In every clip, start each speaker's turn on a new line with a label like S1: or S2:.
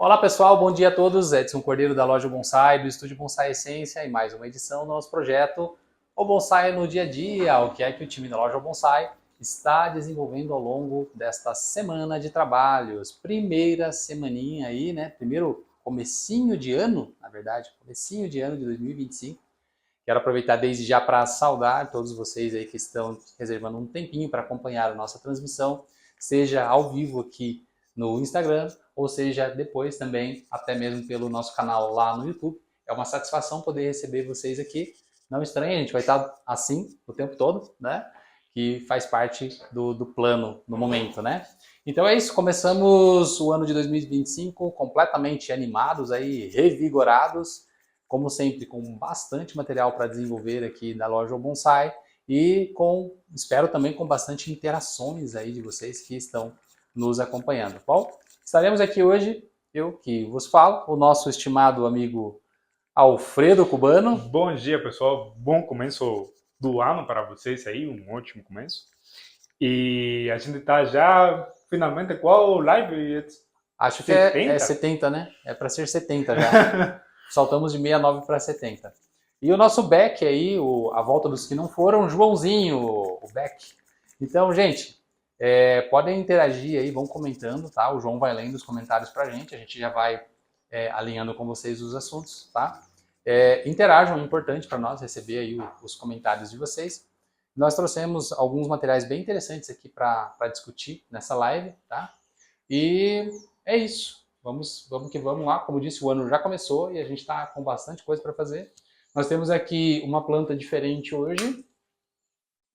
S1: Olá pessoal, bom dia a todos. Edson Cordeiro da loja Bonsai, do Estúdio Bonsai Essência e mais uma edição do nosso projeto O Bonsai no Dia a Dia, o que é que o time da loja Bonsai está desenvolvendo ao longo desta semana de trabalhos. Primeira semaninha aí, né? Primeiro comecinho de ano, na verdade, comecinho de ano de 2025. Quero aproveitar desde já para saudar todos vocês aí que estão reservando um tempinho para acompanhar a nossa transmissão, seja ao vivo aqui no Instagram, ou seja depois também, até mesmo pelo nosso canal lá no YouTube. É uma satisfação poder receber vocês aqui. Não estranhe, a gente vai estar assim o tempo todo, né? Que faz parte do plano no momento, né? Então é isso, começamos o ano de 2025 completamente animados aí, revigorados, como sempre, com bastante material para desenvolver aqui da loja O Bonsai e espero também com bastante interações aí de vocês que estão nos acompanhando. Bom, estaremos aqui hoje, eu que vos falo, o nosso estimado amigo Alfredo Cubano.
S2: Bom dia, pessoal. Bom começo do ano para vocês aí, um ótimo começo. E a gente está já, finalmente, qual live?
S1: Acho que é 70, né? É para ser 70 já. Saltamos de 69 para 70. E o nosso Beck aí, a volta dos que não foram, Joãozinho, o Beck. Então, gente, podem interagir aí, vão comentando, tá? O João vai lendo os comentários pra gente, a gente já vai alinhando com vocês os assuntos, tá? Interajam, é importante para nós receber aí os comentários de vocês. Nós trouxemos alguns materiais bem interessantes aqui para discutir nessa live, tá? E é isso. Vamos que vamos lá. Como disse, o ano já começou e a gente está com bastante coisa para fazer. Nós temos aqui uma planta diferente hoje,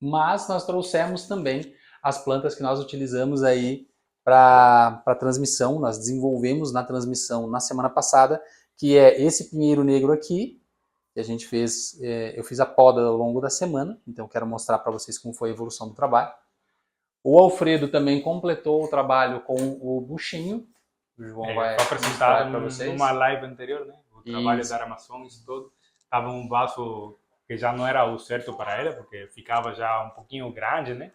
S1: mas nós trouxemos também as plantas que nós utilizamos aí para transmissão. Nós desenvolvemos na transmissão na semana passada, que é esse pinheiro negro aqui, que a gente fez, eu fiz a poda ao longo da semana, então quero mostrar para vocês como foi a evolução do trabalho. O Alfredo também completou o trabalho com o buchinho. O João vai
S2: apresentar
S1: para vocês.
S2: Numa live anterior, né? O trabalho da armação, isso todo. Estava um vaso que já não era o certo para ela, porque ficava já um pouquinho grande, né?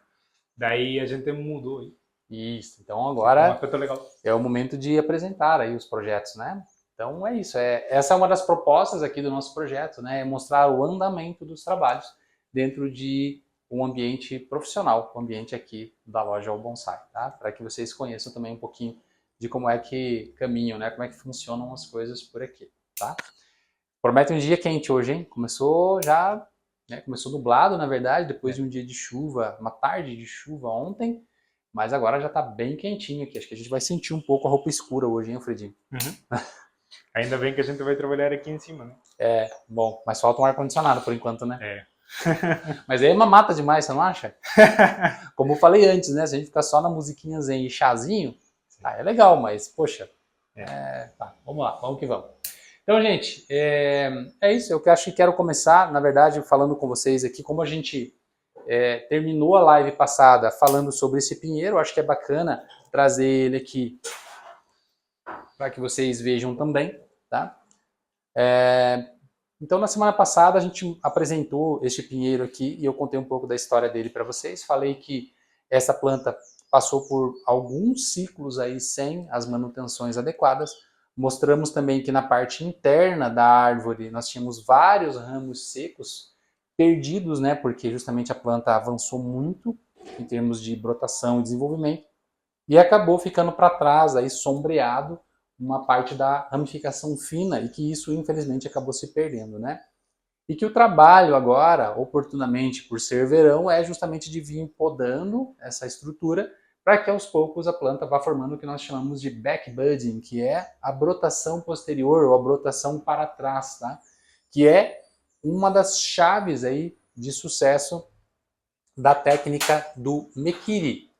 S2: Daí a gente mudou.
S1: Isso, então agora
S2: um aspecto legal.
S1: É o momento de apresentar aí os projetos, né? Então é isso, essa é uma das propostas aqui do nosso projeto, né? É mostrar o andamento dos trabalhos dentro de um ambiente profissional, o ambiente aqui da loja O Bonsai, tá? Para que vocês conheçam também um pouquinho de como é que caminham, né? Como é que funcionam as coisas por aqui, tá? Promete um dia quente hoje, hein? Começou já, né? Começou nublado, na verdade, depois de um dia de chuva, uma tarde de chuva ontem, mas agora já está bem quentinho aqui. Acho que a gente vai sentir um pouco a roupa escura hoje, hein, Alfredinho?
S2: Uhum. Ainda bem que a gente vai trabalhar aqui em cima, né?
S1: Bom, mas falta um ar-condicionado por enquanto, né? Mas aí é uma mata demais, você não acha? Como eu falei antes, né? Se a gente ficar só na musiquinha zen e chazinho, é legal, mas, poxa, tá, vamos lá, vamos que vamos. Então, gente, é isso. Eu acho que quero começar, na verdade, falando com vocês aqui, como a gente terminou a live passada falando sobre esse pinheiro, acho que é bacana trazer ele aqui para que vocês vejam também, tá? Então, na semana passada, a gente apresentou este pinheiro aqui e eu contei um pouco da história dele para vocês. Falei que essa planta passou por alguns ciclos aí sem as manutenções adequadas. Mostramos também que na parte interna da árvore nós tínhamos vários ramos secos perdidos, né? Porque justamente a planta avançou muito em termos de brotação e desenvolvimento e acabou ficando para trás, aí sombreado, uma parte da ramificação fina e que isso infelizmente acabou se perdendo, né? E que o trabalho agora, oportunamente por ser verão, é justamente de vir podando essa estrutura para que aos poucos a planta vá formando o que nós chamamos de backbudding, que é a brotação posterior ou a brotação para trás, tá? Que é uma das chaves aí de sucesso da técnica do Mekiri.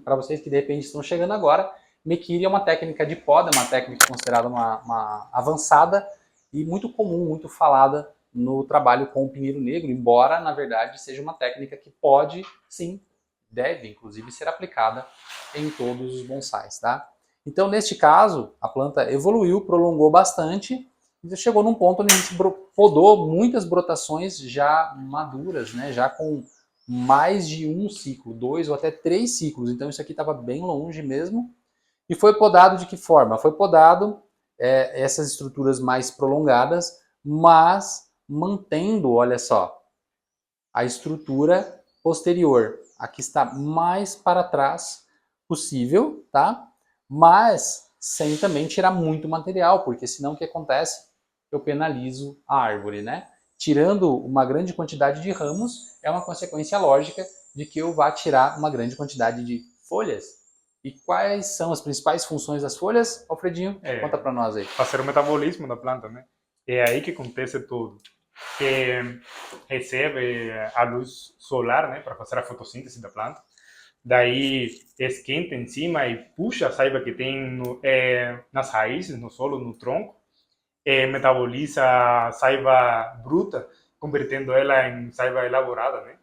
S1: Para vocês que de repente estão chegando agora, Mekiri é uma técnica de poda, uma técnica considerada uma avançada e muito comum, muito falada no trabalho com o pinheiro negro, embora na verdade seja uma técnica que pode, sim, deve inclusive ser aplicada em todos os bonsais, tá? Então neste caso, a planta evoluiu, prolongou bastante e chegou num ponto onde a gente podou muitas brotações já maduras, né? Já com mais de um ciclo, 2 ou até 3 ciclos. Então isso aqui estava bem longe mesmo. E foi podado de que forma? Foi podado essas estruturas mais prolongadas, mas mantendo, olha só, a estrutura posterior. Aqui está mais para trás possível, tá? Mas sem também tirar muito material, porque senão o que acontece? Eu penalizo a árvore, né? Tirando uma grande quantidade de ramos é uma consequência lógica de que eu vá tirar uma grande quantidade de folhas. E quais são as principais funções das folhas, Alfredinho? Conta para nós aí.
S2: Fazer o metabolismo da planta, né? É aí que acontece tudo. Que recebe a luz solar, né, para fazer a fotossíntese da planta. Daí esquenta em cima e puxa a saiva que tem nas raízes, no solo, no tronco. Metaboliza a saiva bruta, convertendo ela em saiva elaborada, né?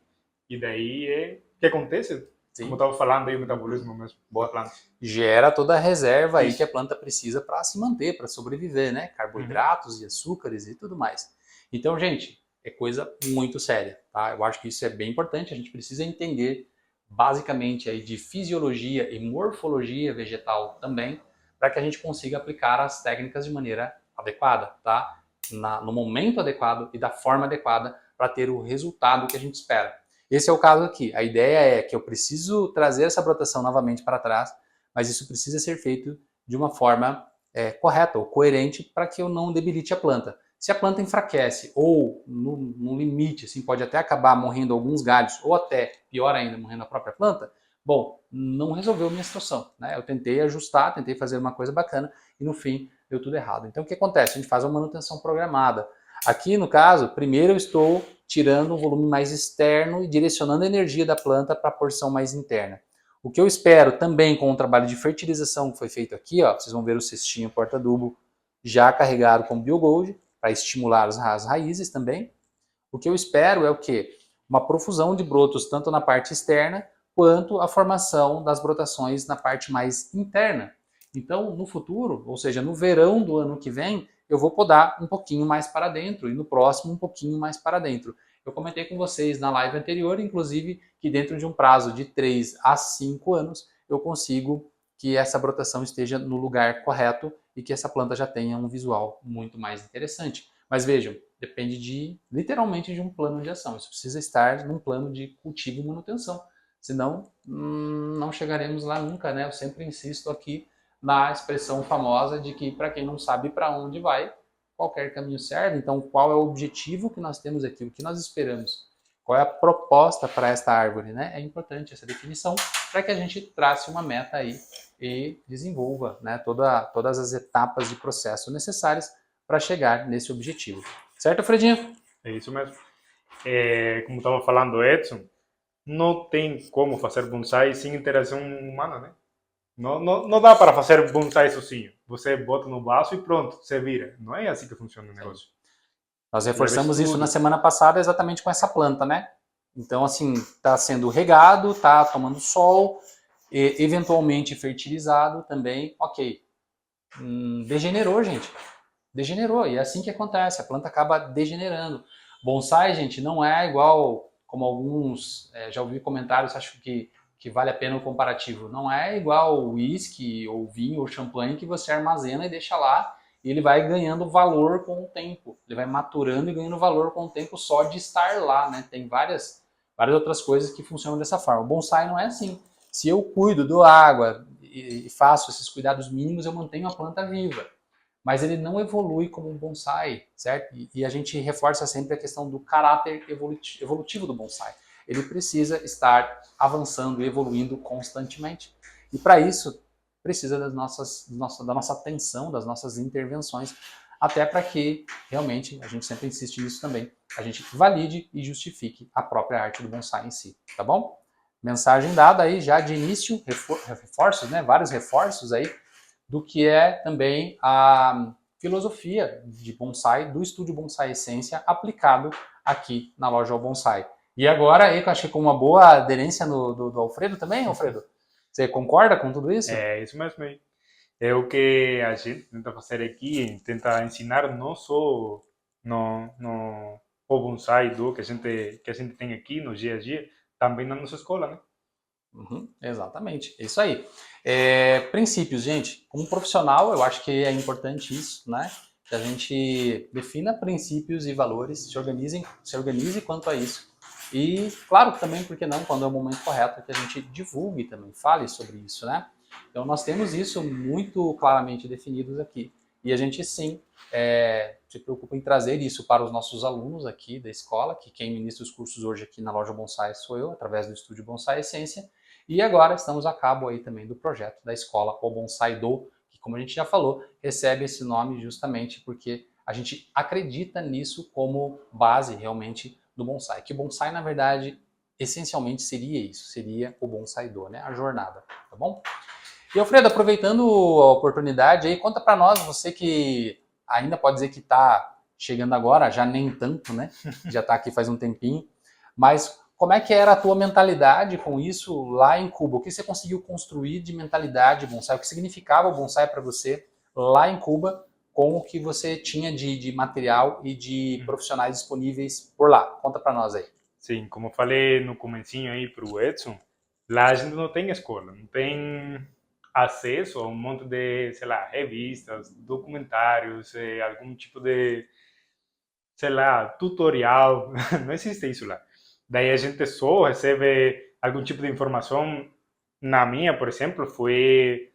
S2: E daí o que acontece?
S1: Sim.
S2: Como eu estava falando aí, o metabolismo mesmo da planta.
S1: Gera toda a reserva aí que a planta precisa para se manter, para sobreviver, né? Carboidratos e açúcares e tudo mais. Então, gente, é coisa muito séria, tá? Eu acho que isso é bem importante, a gente precisa entender basicamente aí de fisiologia e morfologia vegetal também, para que a gente consiga aplicar as técnicas de maneira adequada, tá? No momento adequado e da forma adequada para ter o resultado que a gente espera. Esse é o caso aqui. A ideia é que eu preciso trazer essa brotação novamente para trás, mas isso precisa ser feito de uma forma correta ou coerente para que eu não debilite a planta. Se a planta enfraquece ou no limite, assim, pode até acabar morrendo alguns galhos ou até, pior ainda, morrendo a própria planta, bom, não resolveu minha situação, né? Eu tentei ajustar, tentei fazer uma coisa bacana e no fim deu tudo errado. Então o que acontece? A gente faz uma manutenção programada. Aqui no caso, primeiro eu estou tirando um volume mais externo e direcionando a energia da planta para a porção mais interna. O que eu espero também com o trabalho de fertilização que foi feito aqui, ó, vocês vão ver o cestinho porta-adubo já carregado com Biogold para estimular as raízes também. O que eu espero é o quê? Uma profusão de brotos tanto na parte externa quanto a formação das brotações na parte mais interna. Então, no futuro, ou seja, no verão do ano que vem, eu vou podar um pouquinho mais para dentro e no próximo um pouquinho mais para dentro. Eu comentei com vocês na live anterior, inclusive, que dentro de um prazo de 3 a 5 anos, eu consigo que essa brotação esteja no lugar correto e que essa planta já tenha um visual muito mais interessante. Mas vejam, depende literalmente de um plano de ação. Isso precisa estar num plano de cultivo e manutenção. Senão, não chegaremos lá nunca, né? Eu sempre insisto aqui na expressão famosa de que para quem não sabe para onde vai, qualquer caminho serve. Então, qual é o objetivo que nós temos aqui? O que nós esperamos? Qual é a proposta para esta árvore, né? É importante essa definição para que a gente trace uma meta aí e desenvolva, né, todas as etapas de processo necessárias para chegar nesse objetivo. Certo, Fredinho?
S2: É isso mesmo. Como estava falando Edson, não tem como fazer bonsai sem interação humana, né? Não dá para fazer bonsai sozinho. Você bota no vaso e pronto, você vira. Não é assim que funciona o negócio.
S1: Nós reforçamos isso na semana passada exatamente com essa planta, né? Então, assim, está sendo regado, está tomando sol, eventualmente fertilizado também, ok. Degenerou, gente. Degenerou, e é assim que acontece, a planta acaba degenerando. Bonsai, gente, não é igual, como alguns, já ouvi comentários, acho que vale a pena o comparativo. Não é igual uísque, ou vinho, ou champanhe que você armazena e deixa lá, e ele vai ganhando valor com o tempo. Ele vai maturando e ganhando valor com o tempo só de estar lá, né? Tem várias outras coisas que funcionam dessa forma. O bonsai não é assim. Se eu cuido, dou água e faço esses cuidados mínimos, eu mantenho a planta viva. Mas ele não evolui como um bonsai, certo? E a gente reforça sempre a questão do caráter evolutivo do bonsai. Ele precisa estar avançando e evoluindo constantemente. E para isso, precisa da nossa atenção, das nossas intervenções, até para que, realmente, a gente sempre insiste nisso também, a gente valide e justifique a própria arte do bonsai em si, tá bom? Mensagem dada aí já de início, reforços, né? Vários reforços aí, do que é também a filosofia de bonsai do estúdio Bonsai Essência aplicado aqui na loja Ao Bonsai. E agora, eu acho que com uma boa aderência do Alfredo também, Alfredo? Você concorda com tudo isso?
S2: É isso mesmo aí. É o que a gente tenta fazer aqui, tenta ensinar não só no o bonsai do que a gente tem aqui no dia a dia, também na nossa escola, né?
S1: Exatamente, isso aí. Princípios, gente. Como profissional, eu acho que é importante isso, né? Que a gente defina princípios e valores, se organize quanto a isso. E, claro, também, por que não, quando é o momento correto, que a gente divulgue também, fale sobre isso, né? Então, nós temos isso muito claramente definidos aqui. E a gente, sim, se preocupa em trazer isso para os nossos alunos aqui da escola, que quem ministra os cursos hoje aqui na Loja Bonsai sou eu, através do Estúdio Bonsai Essência. E agora estamos a cabo aí também do projeto da escola O Bonsai Do, que como a gente já falou, recebe esse nome justamente porque a gente acredita nisso como base realmente do bonsai. Que bonsai, na verdade, essencialmente seria isso, seria o Bonsai Do, né? A jornada, tá bom? E Alfredo, aproveitando a oportunidade aí, conta para nós, você que ainda pode dizer que está chegando agora, já nem tanto, né? Já está aqui faz um tempinho, mas como é que era a tua mentalidade com isso lá em Cuba? O que você conseguiu construir de mentalidade bonsai? O que significava o bonsai para você lá em Cuba com o que você tinha de material e de profissionais disponíveis por lá? Conta para nós aí.
S2: Sim, como eu falei no comecinho aí para o Edson, lá a gente não tem escola, não tem acesso a um monte de, sei lá, revistas, documentários, algum tipo de, sei lá, tutorial, não existe isso lá. Daí a gente só recebe algum tipo de informação. Na minha, por exemplo, foi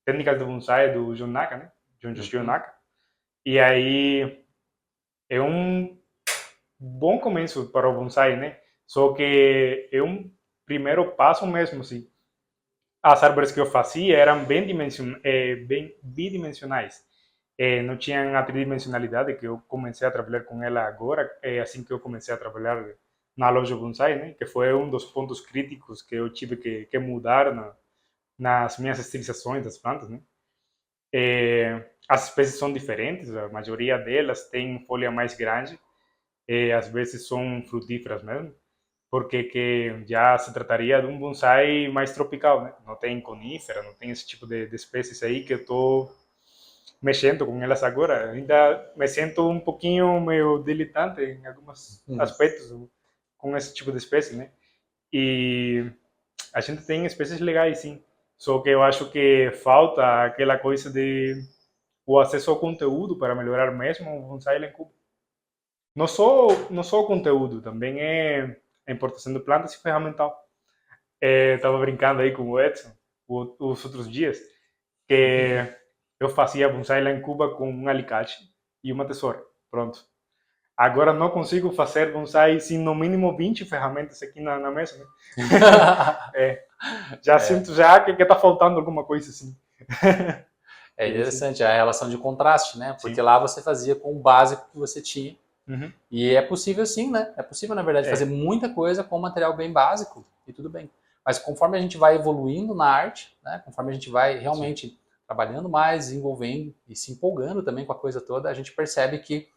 S2: técnicas de bonsai do John Naka, né? John Yoshio
S1: Uhum.
S2: Naka. E aí é um bom começo para o bonsai, né? Só que é um primeiro passo mesmo, assim. As árvores que eu fazia eram bem bidimensionais. Não tinham a tridimensionalidade que eu comecei a trabalhar com ela agora, assim que eu comecei a trabalhar na loja bonsai, né? Que foi um dos pontos críticos que eu tive que mudar nas minhas estilizações das plantas, né? As espécies são diferentes, a maioria delas tem folha mais grande, às vezes são frutíferas mesmo, porque que já se trataria de um bonsai mais tropical, né? Não tem conífera, não tem esse tipo de espécies aí que eu estou mexendo com elas agora. Ainda me sinto um pouquinho meio diletante em alguns
S1: Uhum.
S2: aspectos com esse tipo de espécie, né? E a gente tem espécies legais, sim. Só que eu acho que falta aquela coisa de o acesso ao conteúdo para melhorar mesmo o bonsai lá em Cuba. Não só o conteúdo, também é a importação de plantas e ferramental. Estava brincando aí com o Edson os outros dias, que eu fazia bonsai lá em Cuba com um alicate e uma tesoura. Pronto. Agora não consigo fazer bonsai sem no mínimo 20 ferramentas aqui na mesa, né? É, já sinto já que tá faltando alguma coisa assim.
S1: É
S2: E assim,
S1: interessante a relação de contraste, né? Porque
S2: sim.
S1: lá você fazia com o básico que você tinha.
S2: Uhum.
S1: E é possível sim, né? É possível, na verdade, fazer
S2: É,
S1: muita coisa com um material bem básico e tudo bem. Mas conforme a gente vai evoluindo na arte, né? Conforme a gente vai
S2: sim.
S1: realmente trabalhando mais, desenvolvendo e se empolgando também com a coisa toda, a gente percebe que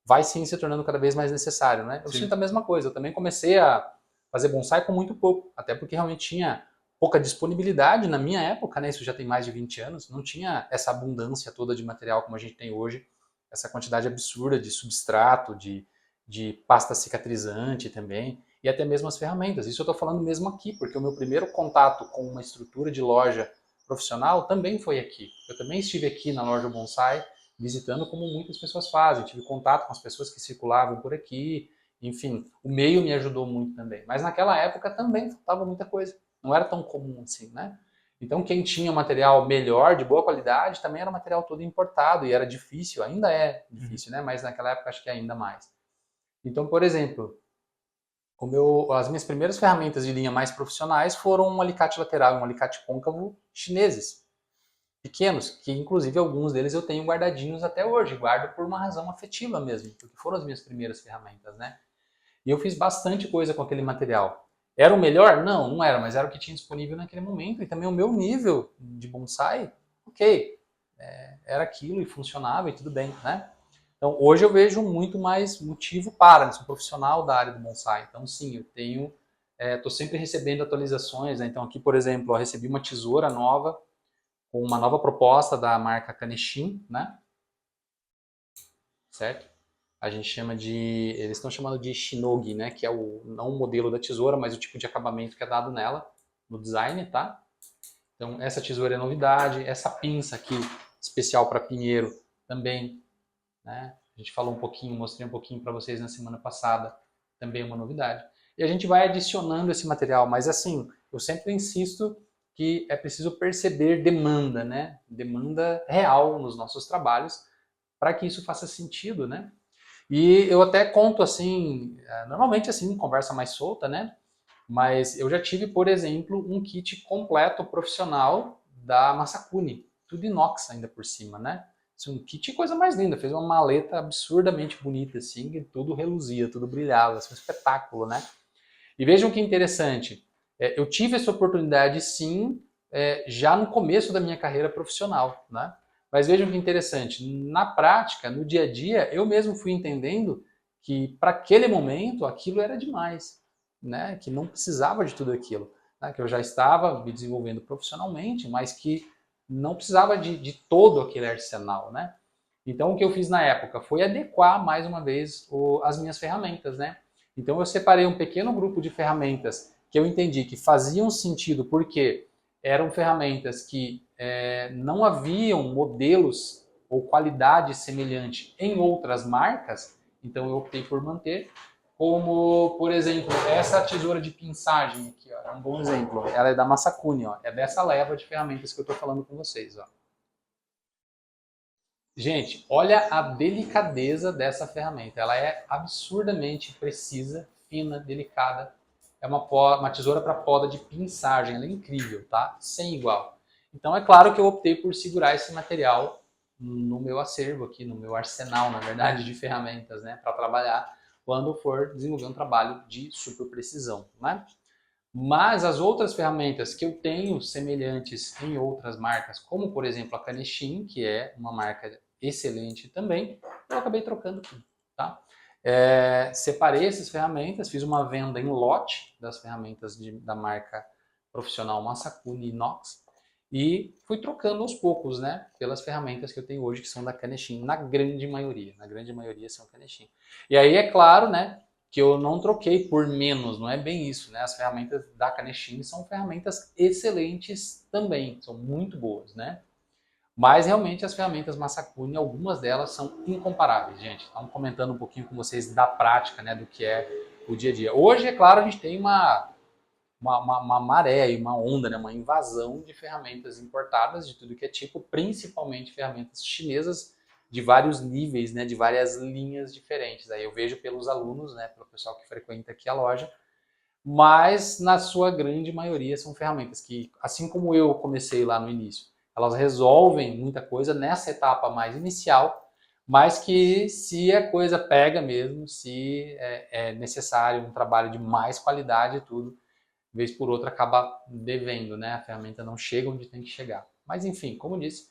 S1: vai sim se tornando cada vez mais necessário, né? Eu sinto
S2: Sim.
S1: a mesma coisa. Eu também comecei a fazer bonsai com muito pouco, até porque realmente tinha pouca disponibilidade na minha época, né? Isso já tem mais de 20 anos, não tinha essa abundância toda de material como a gente tem hoje, essa quantidade absurda de substrato, de pasta cicatrizante também, e até mesmo as ferramentas. Isso eu estou falando mesmo aqui, porque o meu primeiro contato com uma estrutura de loja profissional também foi aqui. Eu também estive aqui na loja Bonsai, visitando como muitas pessoas fazem. Tive contato com as pessoas que circulavam por aqui. Enfim, o meio me ajudou muito também. Mas naquela época também faltava muita coisa. Não era tão comum assim, né? Então, quem tinha material melhor, de boa qualidade, também era material todo importado e era difícil, ainda é
S2: Uhum.
S1: difícil, né? Mas naquela época acho que ainda mais. Então, por exemplo, as minhas primeiras ferramentas de linha mais profissionais foram um alicate lateral e um alicate côncavo chineses, pequenos, que inclusive alguns deles eu tenho guardadinhos até hoje, guardo por uma razão afetiva mesmo, porque foram as minhas primeiras ferramentas, né? E eu fiz bastante coisa com aquele material. Era o melhor? Não, não era, mas era o que tinha disponível naquele momento. E também o meu nível de bonsai, ok, era aquilo e funcionava e tudo bem, né? Então hoje eu vejo muito mais motivo para, né? Sou profissional da área do bonsai. Então sim, eu tenho, estou sempre recebendo atualizações, né? Então aqui, por exemplo, eu recebi uma tesoura nova com uma nova proposta da marca Kaneshin, né? Certo? A gente chama de, eles estão chamando de shinogi, né? Que é o não o modelo da tesoura, mas o tipo de acabamento que é dado nela. no design, tá? Então essa tesoura é novidade, essa pinça aqui, especial para pinheiro, também, né? A gente falou um pouquinho, mostrei um pouquinho para vocês na semana passada, também é uma novidade. E a gente vai adicionando esse material, mas assim, eu sempre insisto que é preciso perceber demanda, né? Demanda real nos nossos trabalhos, para que isso faça sentido, né? E eu até conto assim, normalmente assim, conversa mais solta, né? Mas eu já tive, por exemplo, um kit completo profissional da Masakuni, tudo inox ainda por cima, né? Assim, um kit coisa mais linda, fez uma maleta absurdamente bonita, assim, que tudo reluzia, tudo brilhava, assim, um espetáculo, né? E vejam que interessante, eu tive essa oportunidade sim, já no começo da minha carreira profissional, né? Mas vejam que interessante, na prática, no dia a dia, eu mesmo fui entendendo que para aquele momento aquilo era demais, né? Que não precisava de tudo aquilo, né? Que eu já estava me desenvolvendo profissionalmente, mas que não precisava de todo aquele arsenal, né? Então o que eu fiz na época foi adequar mais uma vez as minhas ferramentas, né? Então eu separei um pequeno grupo de ferramentas que eu entendi que faziam sentido porque eram ferramentas que não haviam modelos ou qualidade semelhante em outras marcas, então eu optei por manter, como, por exemplo, essa tesoura de pinçagem aqui, ó, é um bom exemplo. Ela é da Masakuni, ó, é dessa leva de ferramentas que eu estou falando com vocês. Ó. Gente, olha a delicadeza dessa ferramenta. Ela é absurdamente precisa, fina, delicada. É uma tesoura para poda de pinçagem. Ela é incrível, tá? Sem igual. Então é claro que eu optei por segurar esse material no meu acervo aqui, no meu arsenal, na verdade, de ferramentas, né? Para trabalhar quando for desenvolver um trabalho de super precisão, né? Mas as outras ferramentas que eu tenho semelhantes em outras marcas, como por exemplo a Kanechin, que é uma marca excelente também, eu acabei trocando tudo, tá? Separei essas ferramentas, fiz uma venda em lote das ferramentas da marca profissional Masakuni Inox e fui trocando aos poucos, né, pelas ferramentas que eu tenho hoje que são da Kanechin, na grande maioria são Kanechin. E aí é claro, né, que eu não troquei por menos, não é bem isso, né? As ferramentas da Kanechin são ferramentas excelentes também, são muito boas, né? Mas realmente as ferramentas Masakuni, algumas delas são incomparáveis, gente. Estamos comentando um pouquinho com vocês da prática, né, do que é o dia a dia. Hoje, é claro, a gente tem uma maré, uma onda, né, uma invasão de ferramentas importadas de tudo que é tipo, principalmente ferramentas chinesas de vários níveis, né, de várias linhas diferentes. Aí eu vejo pelos alunos, né, pelo pessoal que frequenta aqui a loja, mas na sua grande maioria são ferramentas que, assim como eu comecei lá no início, elas resolvem muita coisa nessa etapa mais inicial, mas que se a coisa pega mesmo, se é necessário um trabalho de mais qualidade e tudo, vez por outra acaba devendo, né? A ferramenta não chega onde tem que chegar. Mas enfim, como disse,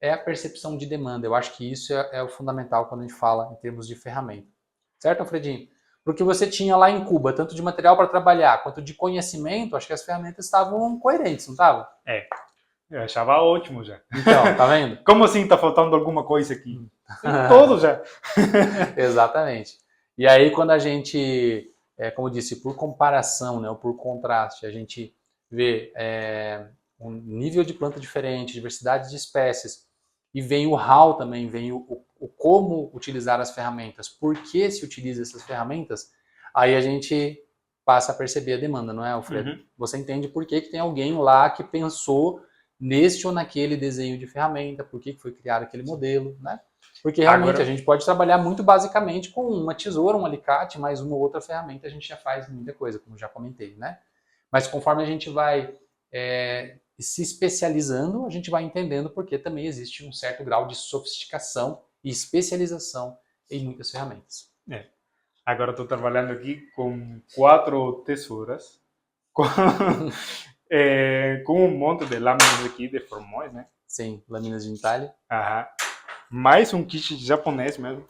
S1: é a percepção de demanda. Eu acho que isso é o fundamental quando a gente fala em termos de ferramenta. Certo, Alfredinho? Porque você tinha lá em Cuba, tanto de material para trabalhar quanto de conhecimento, acho que as ferramentas estavam coerentes, não estavam?
S2: Eu achava ótimo já.
S1: Então, tá vendo?
S2: Como assim tá faltando alguma coisa aqui? Todo já.
S1: Exatamente. E aí quando a gente, como eu disse, por comparação, né, ou por contraste, a gente vê um nível de planta diferente, diversidade de espécies, e vem o how também, vem o como utilizar as ferramentas, por que se utiliza essas ferramentas, aí a gente passa a perceber a demanda, não é, Alfredo?
S2: Uhum.
S1: Você entende por que tem alguém lá que pensou neste ou naquele desenho de ferramenta, por que foi criado aquele modelo, né? Porque realmente
S2: Agora,
S1: a gente pode trabalhar muito basicamente com uma tesoura, um alicate, mais uma outra ferramenta a gente já faz muita coisa, como já comentei, né? Mas conforme a gente vai se especializando, a gente vai entendendo porque também existe um certo grau de sofisticação e especialização em muitas ferramentas.
S2: agora estou trabalhando aqui com 4 tesouras, com, com um monte de lâminas aqui de formões, né?
S1: Sim, lâminas de entalhe.
S2: Aham. Mais um kit de japonês mesmo.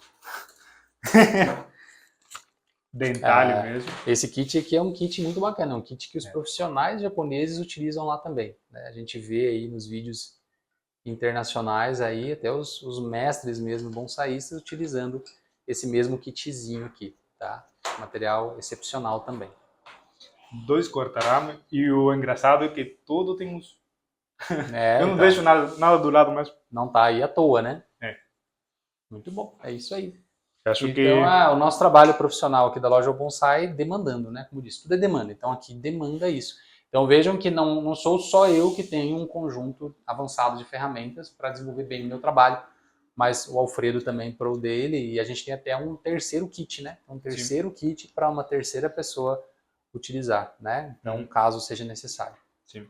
S2: Dentalhe mesmo.
S1: Esse kit aqui é um kit muito bacana, é um kit que os profissionais japoneses utilizam lá também, né? A gente vê aí nos vídeos internacionais aí, até os mestres mesmo, bonsaístas, utilizando esse mesmo kitzinho aqui, tá? Material excepcional também.
S2: 2 corta-rama, e o engraçado é que tudo tem uso.
S1: É,
S2: Eu não
S1: então,
S2: deixo nada do lado, mas
S1: não tá aí à toa, né?
S2: é.
S1: Muito bom, é isso aí.
S2: Acho
S1: Então,
S2: que
S1: o nosso trabalho profissional aqui da loja Bonsai demandando, né? Como disse, tudo é demanda. Então, aqui demanda isso. Então, vejam que não sou só eu que tenho um conjunto avançado de ferramentas para desenvolver bem o meu trabalho, mas o Alfredo também para o dele, e a gente tem até um terceiro kit, né? Um terceiro kit para uma terceira pessoa utilizar, né? Então, caso seja necessário.
S2: sim.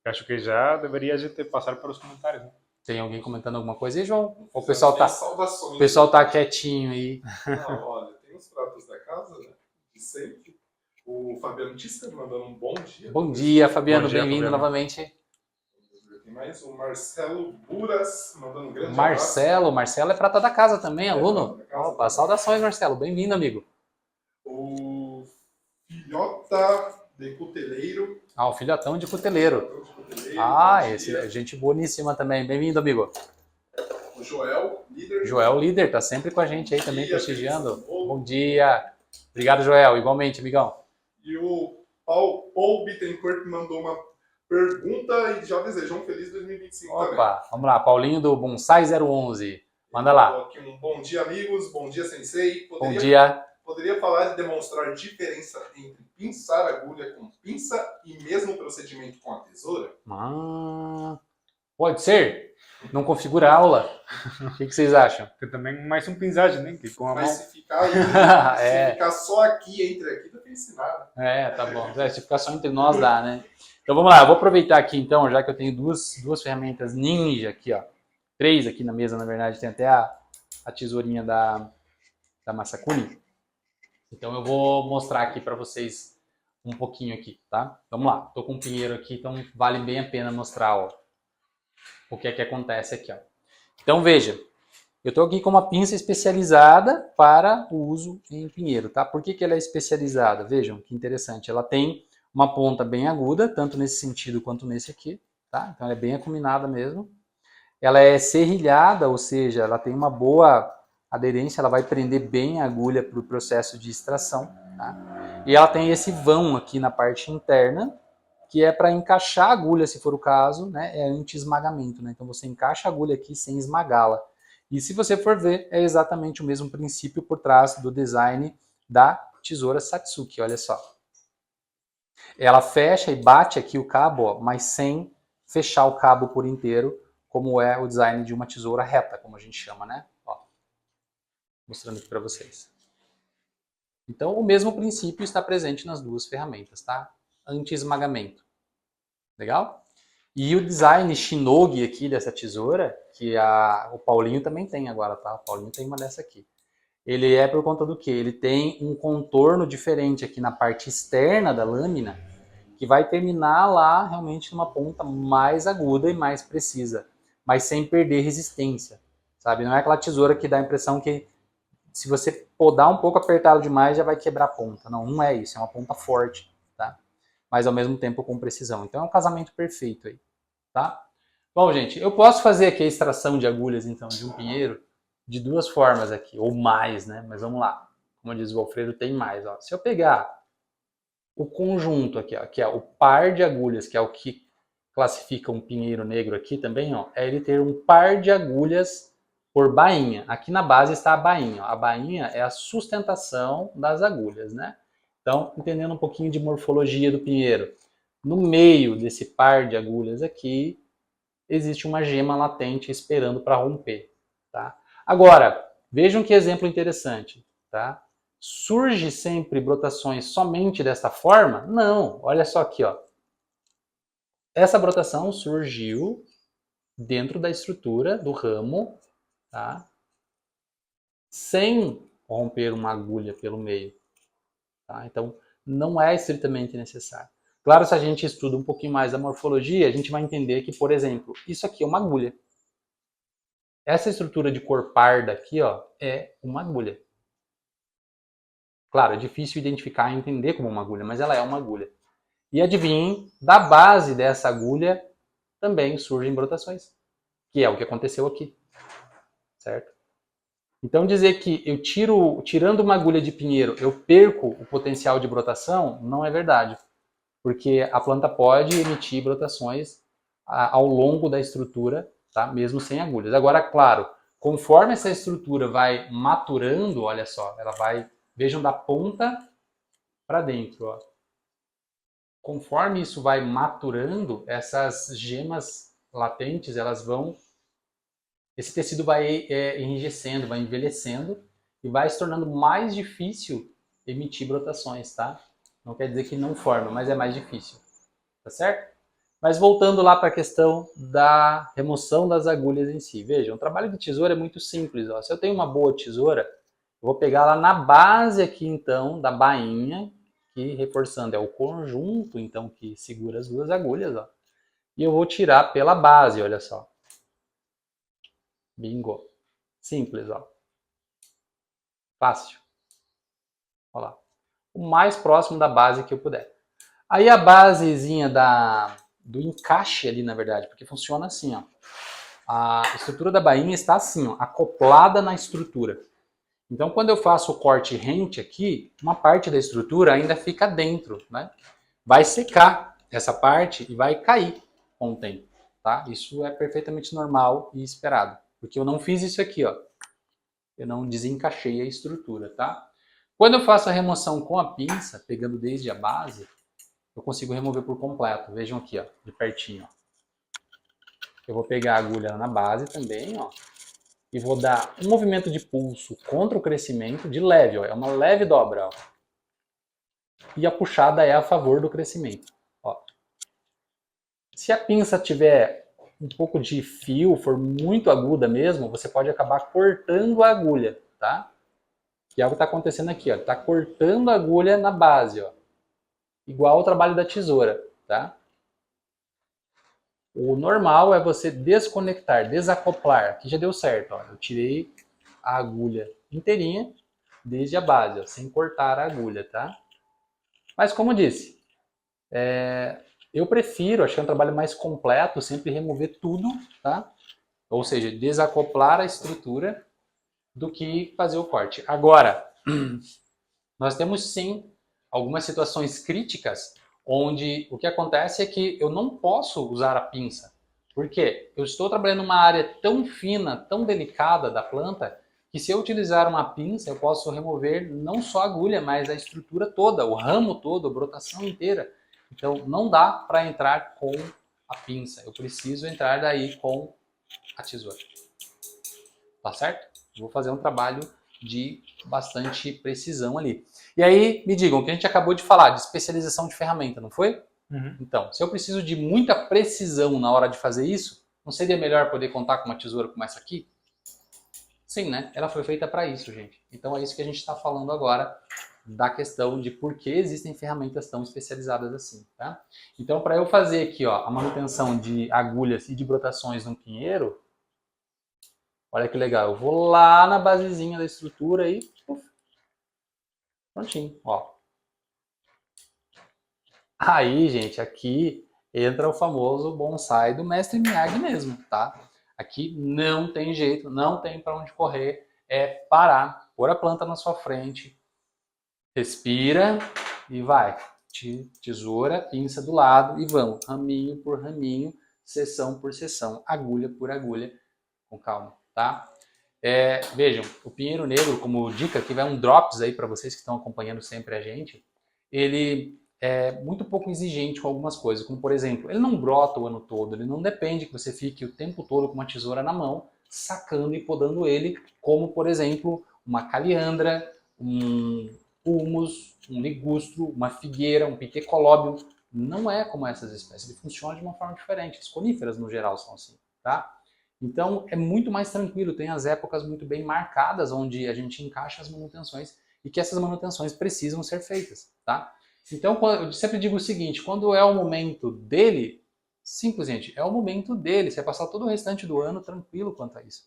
S2: Acho que já deveria a gente passar para os comentários, né?
S1: Tem alguém comentando alguma coisa aí, João? Ou o
S3: Saudações.
S1: pessoal tá quietinho aí?
S3: Não, olha, tem os pratos da casa, né? De sempre. O Fabiano Tisca mandando um bom dia.
S1: Bom dia, Fabiano.
S2: Bom dia,
S1: Bem-vindo
S2: Fabiano.
S1: novamente.
S3: Tem mais o Marcelo Buras mandando um grande
S1: Marcelo é prata da casa também, aluno.
S3: prata da casa
S1: Opa,
S3: também.
S1: saudações, Marcelo. Bem-vindo, amigo.
S3: O Filhota de Cuteleiro.
S1: O filhotão de cuteleiro.
S3: Bom
S1: Esse
S3: dia.
S1: é gente boníssima também. Bem-vindo, amigo.
S3: O Joel, líder.
S1: Joel, líder, tá sempre com a gente aí também,
S3: Bom dia,
S1: prestigiando.
S3: feliz ano novo.
S1: Bom dia. Obrigado, Joel. Igualmente, amigão.
S3: E o Paul Bittencourt mandou uma pergunta e já desejou um feliz 2025 também.
S1: Opa, vamos lá. Paulinho do Bonsai 011. Manda lá.
S3: Aqui um bom dia, amigos. Bom dia, sensei.
S1: Bom dia.
S3: Poderia falar de demonstrar diferença entre pinçar agulha com pinça e mesmo procedimento com a tesoura?
S1: Pode ser? Não configura a aula? O que vocês acham?
S2: Tem também mais um pinzagem, né? Que com a
S3: Mas
S2: mão.
S3: se ficar aí, se ficar só aqui, entre aqui, não tem ensinado.
S1: Tá bom. Se ficar só entre nós, dá, né? Então vamos lá, eu vou aproveitar aqui então, já que eu tenho duas ferramentas ninja aqui, ó. 3 aqui na mesa, na verdade, tem até a tesourinha da Masakuni. Então eu vou mostrar aqui para vocês um pouquinho aqui, tá? Vamos lá, tô com um pinheiro aqui, então vale bem a pena mostrar, ó, o que é que acontece aqui, ó. Então veja, eu tô aqui com uma pinça especializada para o uso em pinheiro, tá? Por que ela é especializada? Vejam, que interessante, ela tem uma ponta bem aguda, tanto nesse sentido quanto nesse aqui, tá? Então ela é bem acuminada mesmo. Ela é serrilhada, ou seja, ela tem uma boa aderência, ela vai prender bem a agulha para o processo de extração, tá? E ela tem esse vão aqui na parte interna, que é para encaixar a agulha, se for o caso, né? É anti-esmagamento, né? Então você encaixa a agulha aqui sem esmagá-la. E se você for ver, é exatamente o mesmo princípio por trás do design da tesoura Satsuki, olha só. Ela fecha e bate aqui o cabo, ó, mas sem fechar o cabo por inteiro, como é o design de uma tesoura reta, como a gente chama, né? Ó, mostrando aqui para vocês. Então, o mesmo princípio está presente nas duas ferramentas, tá? Anti-esmagamento. Legal? E o design Shinogi aqui dessa tesoura, que o Paulinho também tem agora, tá? O Paulinho tem uma dessa aqui. Ele é por conta do quê? Ele tem um contorno diferente aqui na parte externa da lâmina, que vai terminar lá realmente numa ponta mais aguda e mais precisa, mas sem perder resistência, sabe? Não é aquela tesoura que dá a impressão que se você podar um pouco apertado demais já vai quebrar a ponta. Não é isso, é uma ponta forte, tá? Mas ao mesmo tempo com precisão. Então é um casamento perfeito aí, tá? Bom, gente, eu posso fazer aqui a extração de agulhas, então, de um pinheiro de duas formas aqui, ou mais, né? Mas vamos lá. Como diz o Alfredo, tem mais, ó. Se eu pegar o conjunto aqui, ó, que é o par de agulhas, que é o que classifica um pinheiro negro aqui também, ó, é ele ter um par de agulhas por bainha. Aqui na base está a bainha. Ó. A bainha é a sustentação das agulhas, né? Então, entendendo um pouquinho de morfologia do pinheiro, no meio desse par de agulhas aqui, existe uma gema latente esperando para romper, tá? Agora, vejam que exemplo interessante, tá? Surge sempre brotações somente dessa forma? Não, olha só aqui, ó. Essa brotação surgiu dentro da estrutura do ramo, tá? Sem romper uma agulha pelo meio, tá? Então, não é estritamente necessário. Claro, se a gente estuda um pouquinho mais a morfologia, a gente vai entender que, por exemplo, isso aqui é uma agulha. Essa estrutura de cor parda aqui, ó, é uma agulha. Claro, é difícil identificar e entender como uma agulha, mas ela é uma agulha. E adivinhem, da base dessa agulha também surgem brotações, que é o que aconteceu aqui, certo? Então dizer que eu tirando uma agulha de pinheiro, eu perco o potencial de brotação, não é verdade. porque a planta pode emitir brotações ao longo da estrutura, tá? Mesmo sem agulhas. Agora, claro, conforme essa estrutura vai maturando, olha só, ela vai, vejam, da ponta para dentro, ó. Conforme isso vai maturando, essas gemas latentes, elas vão, esse tecido vai enrijecendo, vai envelhecendo e vai se tornando mais difícil emitir brotações, tá? Não quer dizer que não forma, mas é mais difícil, tá certo? Mas voltando lá para a questão da remoção das agulhas em si. Vejam, o trabalho de tesoura é muito simples, ó. Se eu tenho uma boa tesoura, eu vou pegar lá na base aqui, então, da bainha, que, reforçando, é o conjunto, então, que segura as duas agulhas, ó. E eu vou tirar pela base, olha só. Bingo. Simples, ó. Fácil. Olha lá. O mais próximo da base que eu puder. Aí a basezinha do encaixe ali, na verdade, porque funciona assim, ó. A estrutura da bainha está assim, ó, acoplada na estrutura. Então, quando eu faço o corte rente aqui, uma parte da estrutura ainda fica dentro, né? Vai secar essa parte e vai cair com o tempo, tá? Isso é perfeitamente normal e esperado, porque eu não fiz isso aqui, ó. Eu não desencaixei a estrutura, tá? Quando eu faço a remoção com a pinça, pegando desde a base, eu consigo remover por completo. Vejam aqui, ó, de pertinho, ó. Eu vou pegar a agulha na base também, ó, e vou dar um movimento de pulso contra o crescimento, de leve, ó, é uma leve dobra, ó. E a puxada é a favor do crescimento, ó. Se a pinça tiver um pouco de fio, for muito aguda mesmo, você pode acabar cortando a agulha, tá? Que é o que está acontecendo aqui, ó. Tá cortando a agulha na base, ó. Igual ao trabalho da tesoura, tá? O normal é você desconectar, desacoplar. Aqui já deu certo, ó. Eu tirei a agulha inteirinha desde a base, ó, sem cortar a agulha, tá? Mas como eu disse, eu prefiro, acho que é um trabalho mais completo, sempre remover tudo, tá? Ou seja, desacoplar a estrutura do que fazer o corte. Agora, nós temos sim algumas situações críticas onde o que acontece é que eu não posso usar a pinça. Por quê? Eu estou trabalhando numa área tão fina, tão delicada da planta, que se eu utilizar uma pinça, eu posso remover não só a agulha, mas a estrutura toda, o ramo todo, a brotação inteira. Então não dá para entrar com a pinça. Eu preciso entrar daí com a tesoura. Tá certo? Eu vou fazer um trabalho de bastante precisão ali. E aí, me digam, o que a gente acabou de falar, de especialização de ferramenta, não foi?
S2: Uhum.
S1: Então, se eu preciso de muita precisão na hora de fazer isso, não seria melhor poder contar com uma tesoura como essa aqui? Sim, né? Ela foi feita para isso, gente. Então é isso que a gente está falando agora, da questão de por que existem ferramentas tão especializadas assim, tá? Então, para eu fazer aqui, ó, a manutenção de agulhas e de brotações no pinheiro, olha que legal, eu vou lá na basezinha da estrutura e prontinho, ó. Aí, gente, aqui entra o famoso bonsai do mestre Miyagi mesmo, tá? Aqui não tem jeito, não tem para onde correr, é parar, pôr a planta na sua frente, respira e vai. Tesoura, pinça do lado e vamos, raminho por raminho, seção por seção, agulha por agulha, com calma, tá? Vejam, o pinheiro negro, como dica, que vai um drops aí para vocês que estão acompanhando sempre a gente, ele é muito pouco exigente com algumas coisas, como por exemplo, ele não brota o ano todo, ele não depende que você fique o tempo todo com uma tesoura na mão, sacando e podando ele, como por exemplo, uma caliandra, um humus, um ligustro, uma figueira, um pitecolóbio. Não é como essas espécies, ele funciona de uma forma diferente. As coníferas no geral são assim, tá? Então é muito mais tranquilo, tem as épocas muito bem marcadas onde a gente encaixa as manutenções e que essas manutenções precisam ser feitas, tá? Então eu sempre digo o seguinte, quando é o momento dele, simples, gente, é o momento dele, você vai passar todo o restante do ano tranquilo quanto a isso.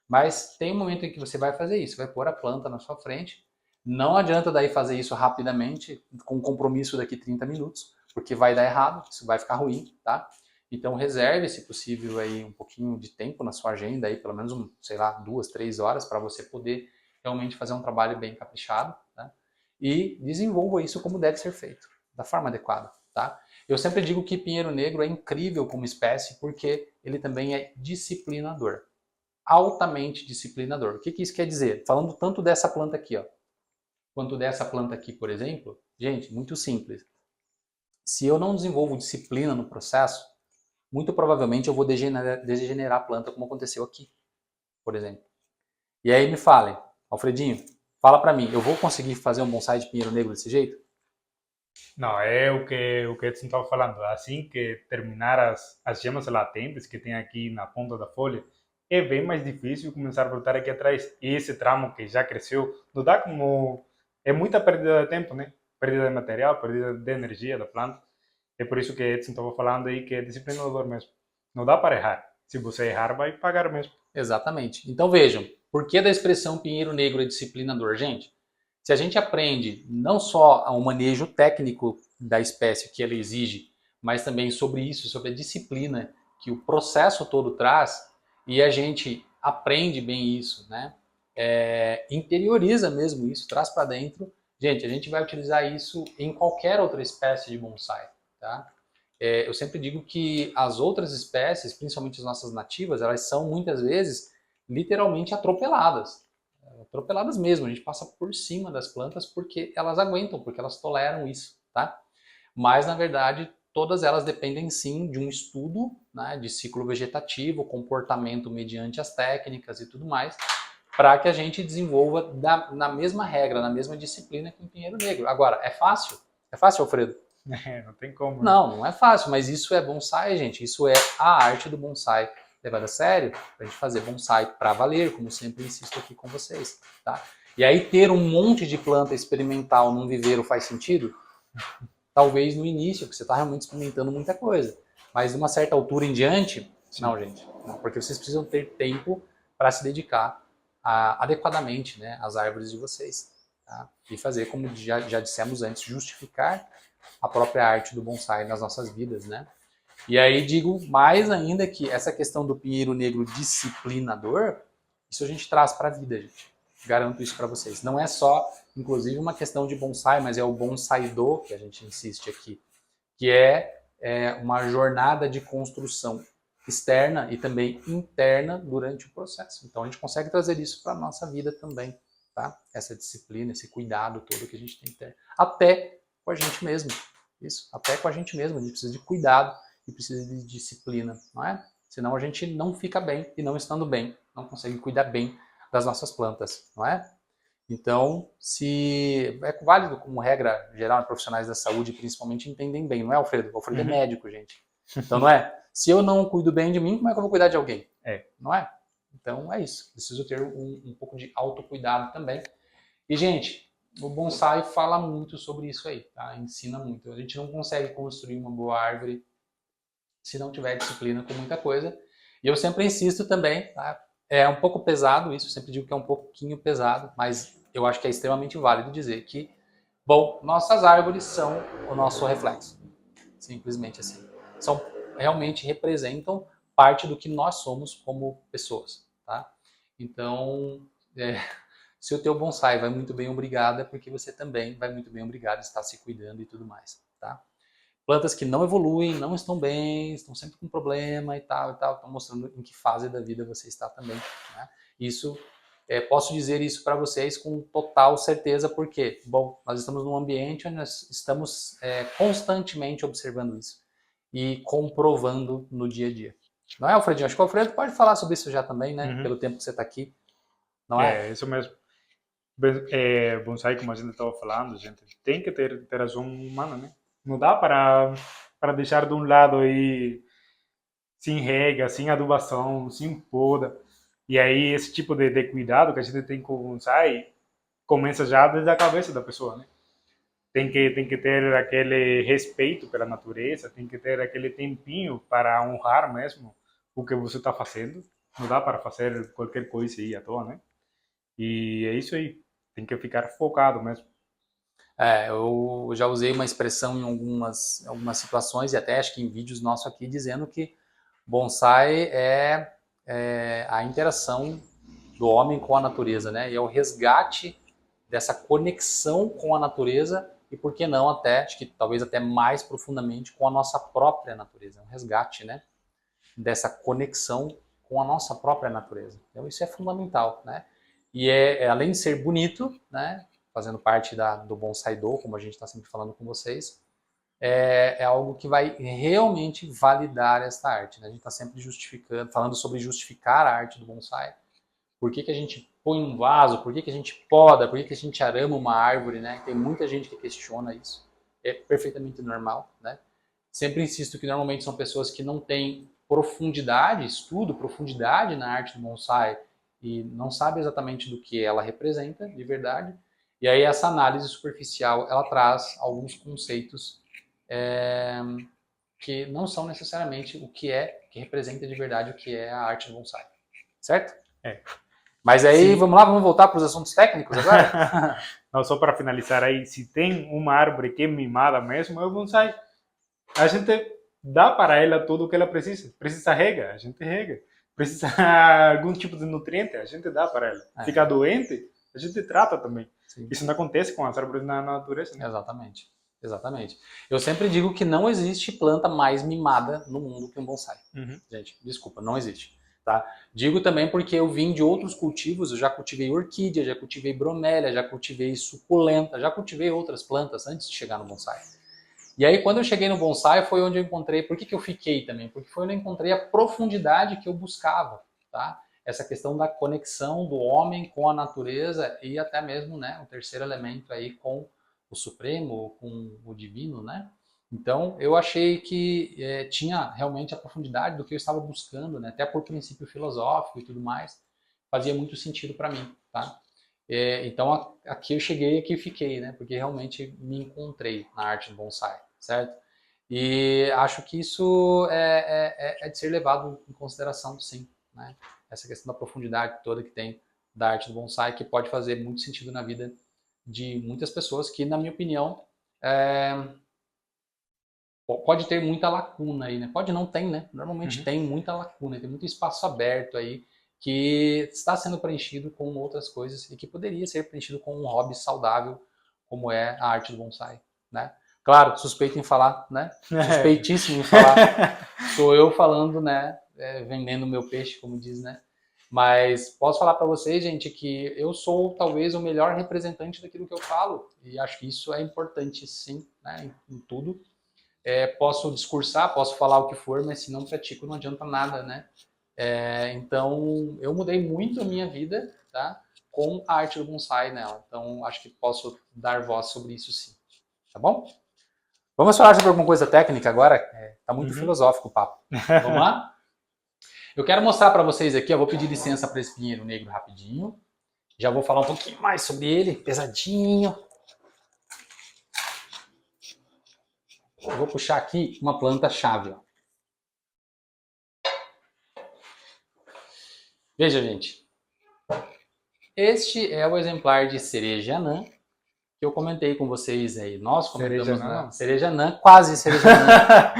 S1: Mas tem um momento em que você vai fazer isso, vai pôr a planta na sua frente, não adianta daí fazer isso rapidamente, com compromisso daqui 30 minutos, porque vai dar errado, isso vai ficar ruim, tá? Então reserve, se possível, aí um pouquinho de tempo na sua agenda, aí, pelo menos, sei lá, 2, 3 horas, para você poder realmente fazer um trabalho bem caprichado, tá? E desenvolva isso como deve ser feito, da forma adequada, tá? Eu sempre digo que pinheiro negro é incrível como espécie porque ele também é disciplinador, altamente disciplinador. O que isso quer dizer? Falando tanto dessa planta aqui, ó, quanto dessa planta aqui, por exemplo, gente, muito simples. Se eu não desenvolvo disciplina no processo, muito provavelmente eu vou degenerar a planta, como aconteceu aqui, por exemplo. E aí me falem, Alfredinho, fala pra mim, eu vou conseguir fazer um bonsai de pinheiro negro desse jeito?
S2: Não, é o que Edson estava falando. Assim que terminar as gemas latentes que tem aqui na ponta da folha, é bem mais difícil começar a brotar aqui atrás. E esse tramo que já cresceu, não dá como... É muita perda de tempo, né? Perda de material, perda de energia da planta. É por isso que Edson estava falando aí que é disciplinador mesmo. Não dá para errar. Se você errar, vai pagar mesmo.
S1: Exatamente. Então vejam, por que da expressão pinheiro negro é disciplinador, gente? Se a gente aprende não só o manejo técnico da espécie que ela exige, mas também sobre isso, sobre a disciplina que o processo todo traz, e a gente aprende bem isso, né? Interioriza mesmo isso, traz para dentro. Gente, a gente vai utilizar isso em qualquer outra espécie de bonsai, tá? Eu sempre digo que as outras espécies, principalmente as nossas nativas, elas são muitas vezes literalmente atropeladas. Atropeladas mesmo, a gente passa por cima das plantas porque elas aguentam, porque elas toleram isso, tá? Mas, na verdade, todas elas dependem sim de um estudo, né, de ciclo vegetativo, comportamento mediante as técnicas e tudo mais, para que a gente desenvolva na mesma regra, na mesma disciplina que o pinheiro negro. Agora, é fácil? É fácil, Alfredo?
S2: Não tem como, né?
S1: Não, não é fácil, mas isso é bonsai, gente. Isso é a arte do bonsai levada a sério, para a gente fazer bonsai para valer, como sempre insisto aqui com vocês, tá? E aí ter um monte de planta experimental num viveiro faz sentido? Talvez no início, porque você está realmente experimentando muita coisa. Mas de uma certa altura em diante,
S2: Sim.
S1: não, gente. Não, porque vocês precisam ter tempo para se dedicar adequadamente, né, às árvores de vocês. Tá? E fazer, como já dissemos antes, justificar a própria arte do bonsai nas nossas vidas, né? E aí digo mais ainda que essa questão do pinheiro negro disciplinador, isso a gente traz para a vida, gente. Garanto isso para vocês. Não é só, inclusive, uma questão de bonsai, mas é o bonsai-do que a gente insiste aqui, que é uma jornada de construção externa e também interna durante o processo. Então a gente consegue trazer isso para a nossa vida também, tá? Essa disciplina, esse cuidado todo que a gente tem que ter. Até com a gente mesmo. Isso, até com a gente mesmo. A gente precisa de cuidado e precisa de disciplina, não é? Senão a gente não fica bem e não estando bem, não consegue cuidar bem das nossas plantas, não é? Então, se é válido como regra geral, profissionais da saúde principalmente entendem bem, não é, Alfredo? O Alfredo é médico, gente. Então, não é? Se eu não cuido bem de mim, como é que eu vou cuidar de alguém? Não é? Então, é isso. Preciso ter um pouco de autocuidado também. E, gente, o bonsai fala muito sobre isso aí, tá? Ensina muito. A gente não consegue construir uma boa árvore se não tiver disciplina com muita coisa. E eu sempre insisto também, tá? É um pouco pesado isso, eu sempre digo que é um pouquinho pesado, mas eu acho que é extremamente válido dizer que, bom, nossas árvores são o nosso reflexo. Simplesmente assim. Realmente representam parte do que nós somos como pessoas, tá? Então, se o teu bonsai vai muito bem, obrigado, é porque você também vai muito bem, obrigado, está se cuidando e tudo mais, tá? Plantas que não evoluem, não estão bem, estão sempre com problema e tal, estão mostrando em que fase da vida você está também. Né? Isso, posso dizer isso para vocês com total certeza, porque, bom, nós estamos num ambiente onde nós estamos constantemente observando isso e comprovando no dia a dia. Não é, Alfredinho? Acho que o Alfredo pode falar sobre isso já também, né? Pelo tempo que você está aqui. Não é?
S2: É, isso mesmo. Bonsai, como a gente estava falando, gente, tem que ter interação humana, né? Não dá para deixar de um lado aí sem rega, sem adubação, sem poda. E aí esse tipo de cuidado que a gente tem com o bonsai começa já desde a cabeça da pessoa, né? Tem que ter aquele respeito pela natureza, tem que ter aquele tempinho para honrar mesmo o que você está fazendo. Não dá para fazer qualquer coisa aí à toa, né? E é isso aí. Tem que ficar focado mesmo.
S1: Eu já usei uma expressão em algumas situações, e até acho que em vídeos nossos aqui, dizendo que bonsai é a interação do homem com a natureza, né? E é o resgate dessa conexão com a natureza e por que não até, acho que talvez até mais profundamente com a nossa própria natureza, um resgate, né, dessa conexão com a nossa própria natureza. Então isso é fundamental, né? E além de ser bonito, né, fazendo parte do Bonsai-do, como a gente está sempre falando com vocês, é algo que vai realmente validar esta arte, né? A gente está sempre justificando, falando sobre justificar a arte do bonsai. Por que a gente põe um vaso, por que a gente poda, por que a gente arama uma árvore, né? Tem muita gente que questiona isso. É perfeitamente normal, né? Sempre insisto que normalmente são pessoas que não têm profundidade, profundidade na arte do bonsai e não sabem exatamente do que ela representa, de verdade. E aí essa análise superficial, ela traz alguns conceitos que não são necessariamente o que representa de verdade o que é a arte do bonsai. Certo? Mas aí, sim, vamos lá, vamos voltar para os assuntos técnicos agora?
S2: Não, só para finalizar aí, se tem uma árvore que é mimada mesmo, é o bonsai. A gente dá para ela tudo o que ela precisa. Precisa rega, a gente rega. Precisa algum tipo de nutriente, a gente dá para ela. Fica doente, a gente trata também. Sim. Isso não acontece com as árvores na natureza, né?
S1: Exatamente. Exatamente. Eu sempre digo que não existe planta mais mimada no mundo que um bonsai. Gente, desculpa, não existe. Tá? Digo também porque eu vim de outros cultivos, eu já cultivei orquídea, já cultivei bromélia, já cultivei suculenta, já cultivei outras plantas antes de chegar no bonsai. E aí quando eu cheguei no bonsai foi onde eu encontrei, por que eu fiquei também? Porque foi onde eu encontrei a profundidade que eu buscava, tá? Essa questão da conexão do homem com a natureza e até mesmo, né, o terceiro elemento aí com o Supremo, com o Divino, né? Então, eu achei que tinha realmente a profundidade do que eu estava buscando, né? Até por princípio filosófico e tudo mais, fazia muito sentido para mim, tá? Então, aqui eu cheguei e aqui fiquei, né? Porque realmente me encontrei na arte do bonsai, certo? E acho que isso é de ser levado em consideração, sim, né? Essa questão da profundidade toda que tem da arte do bonsai, que pode fazer muito sentido na vida de muitas pessoas que, na minha opinião, pode ter muita lacuna aí, né? Pode não tem, né? Normalmente tem muita lacuna, tem muito espaço aberto aí que está sendo preenchido com outras coisas e que poderia ser preenchido com um hobby saudável, como é a arte do bonsai, né? Claro, suspeito em falar, né? Suspeitíssimo em falar. Sou eu falando, né? Vendendo meu peixe, como diz, né? Mas posso falar para vocês, gente, que eu sou talvez o melhor representante daquilo que eu falo. E acho que isso é importante, sim, né, em tudo. Posso discursar, posso falar o que for, mas se não pratico não adianta nada, né? Então, eu mudei muito a minha vida, tá? Com a arte do bonsai nela. Então, acho que posso dar voz sobre isso, sim. Tá bom? Vamos falar sobre alguma coisa técnica agora? Tá muito filosófico o papo. Vamos lá? Eu quero mostrar para vocês aqui, eu vou pedir licença para esse pinheiro negro rapidinho. Já vou falar um pouquinho mais sobre ele, pesadinho. Eu vou puxar aqui uma planta-chave. Veja, gente. Este é o exemplar de cereja anã que eu comentei com vocês aí. Nós comentamos na cereja anã, quase cereja anã.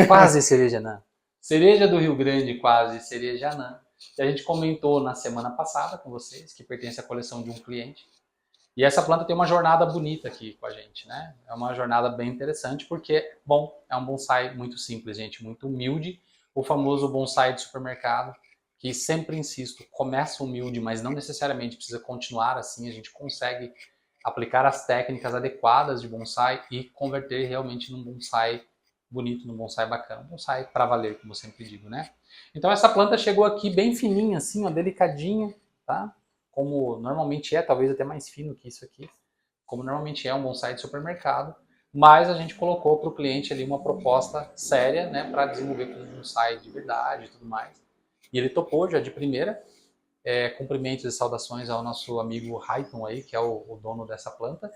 S1: Quase cereja anã. Cereja do Rio Grande, quase cereja anã. Que a gente comentou na semana passada com vocês, que pertence à coleção de um cliente. E essa planta tem uma jornada bonita aqui com a gente, né? É uma jornada bem interessante porque, bom, é um bonsai muito simples, gente, muito humilde. O famoso bonsai de supermercado, que sempre insisto, começa humilde, mas não necessariamente precisa continuar assim. A gente consegue aplicar as técnicas adequadas de bonsai e converter realmente num bonsai bonito, num bonsai bacana, um bonsai para valer, como eu sempre digo, né? Então essa planta chegou aqui bem fininha, assim, ó, delicadinha, tá? Como normalmente talvez até mais fino que isso aqui, como normalmente é um bonsai de supermercado, mas a gente colocou para o cliente ali uma proposta séria, né, para desenvolver com um bonsai de verdade e tudo mais. E ele topou já de primeira. Cumprimentos e saudações ao nosso amigo Raiton aí, que é o dono dessa planta.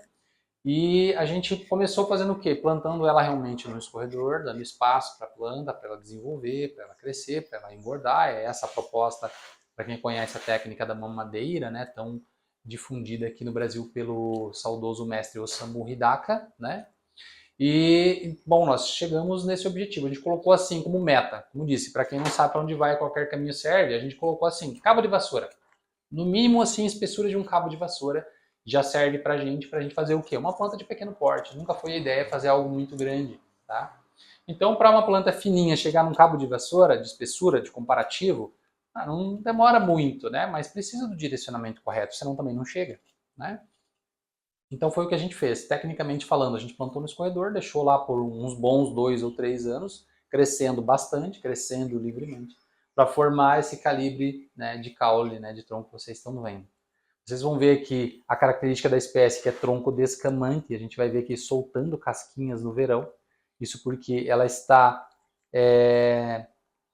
S1: E a gente começou fazendo o quê? Plantando ela realmente no escorredor, dando espaço para a planta, para ela desenvolver, para ela crescer, para ela engordar. É essa a proposta, para quem conhece a técnica da mamadeira, né, tão difundida aqui no Brasil pelo saudoso mestre Osamu Hidaka, né? E, bom, nós chegamos nesse objetivo. A gente colocou assim como meta, como disse, para quem não sabe para onde vai, qualquer caminho serve, a gente colocou assim, cabo de vassoura. No mínimo, assim, espessura de um cabo de vassoura, já serve para a gente fazer o quê? Uma planta de pequeno porte. Nunca foi a ideia fazer algo muito grande, tá? Então, para uma planta fininha chegar num cabo de vassoura, de espessura, de comparativo, não demora muito, né? Mas precisa do direcionamento correto, senão também não chega, né? Então foi o que a gente fez. Tecnicamente falando, a gente plantou no escorredor, deixou lá por uns bons 2 ou 3 anos, crescendo bastante, crescendo livremente, para formar esse calibre, né, de caule, né, de tronco que vocês estão vendo. Vocês vão ver aqui a característica da espécie, que é tronco descamante. A gente vai ver aqui soltando casquinhas no verão. Isso porque ela está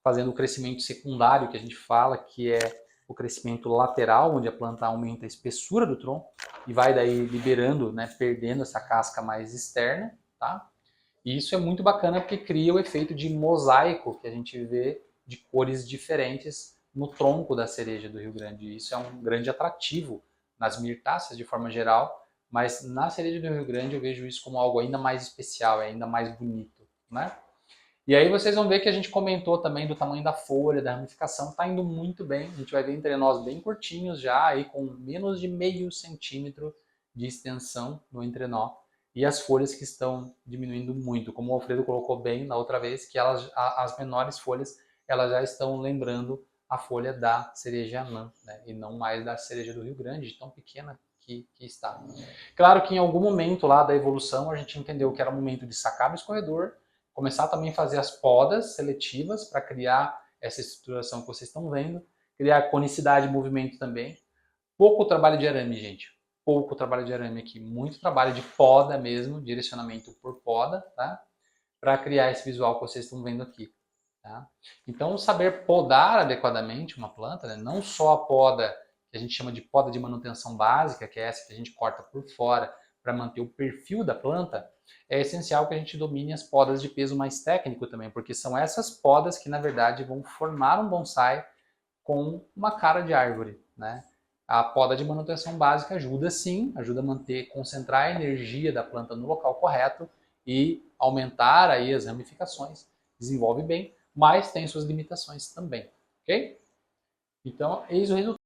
S1: fazendo o crescimento secundário, que a gente fala, que é o crescimento lateral, onde a planta aumenta a espessura do tronco e vai daí liberando, né, perdendo essa casca mais externa, tá? E isso é muito bacana porque cria o efeito de mosaico que a gente vê de cores diferentes no tronco da cereja do Rio Grande. Isso é um grande atrativo nas mirtáceas de forma geral, mas na cereja do Rio Grande eu vejo isso como algo ainda mais especial, ainda mais bonito, né? E aí vocês vão ver que a gente comentou também do tamanho da folha, da ramificação, está indo muito bem. A gente vai ver entrenós bem curtinhos já, aí com menos de meio centímetro de extensão no entrenó. E as folhas que estão diminuindo muito, como o Alfredo colocou bem na outra vez, que as menores folhas elas já estão lembrando a folha da cereja anã, né? E não mais da cereja do Rio Grande, tão pequena que está. Claro que em algum momento lá da evolução a gente entendeu que era o momento de sacar do escorredor, começar também a fazer as podas seletivas para criar essa estruturação que vocês estão vendo, criar conicidade e movimento também. Pouco trabalho de arame, gente. Pouco trabalho de arame aqui. Muito trabalho de poda mesmo, direcionamento por poda, tá? Para criar esse visual que vocês estão vendo aqui. Tá? Então, saber podar adequadamente uma planta, né? Não só a poda que a gente chama de poda de manutenção básica, que é essa que a gente corta por fora para manter o perfil da planta, é essencial que a gente domine as podas de peso mais técnico também, porque são essas podas que, na verdade, vão formar um bonsai com uma cara de árvore, né? A poda de manutenção básica ajuda sim, ajuda a manter, concentrar a energia da planta no local correto e aumentar aí as ramificações, desenvolve bem, mas tem suas limitações também, ok? Então, eis o resultado.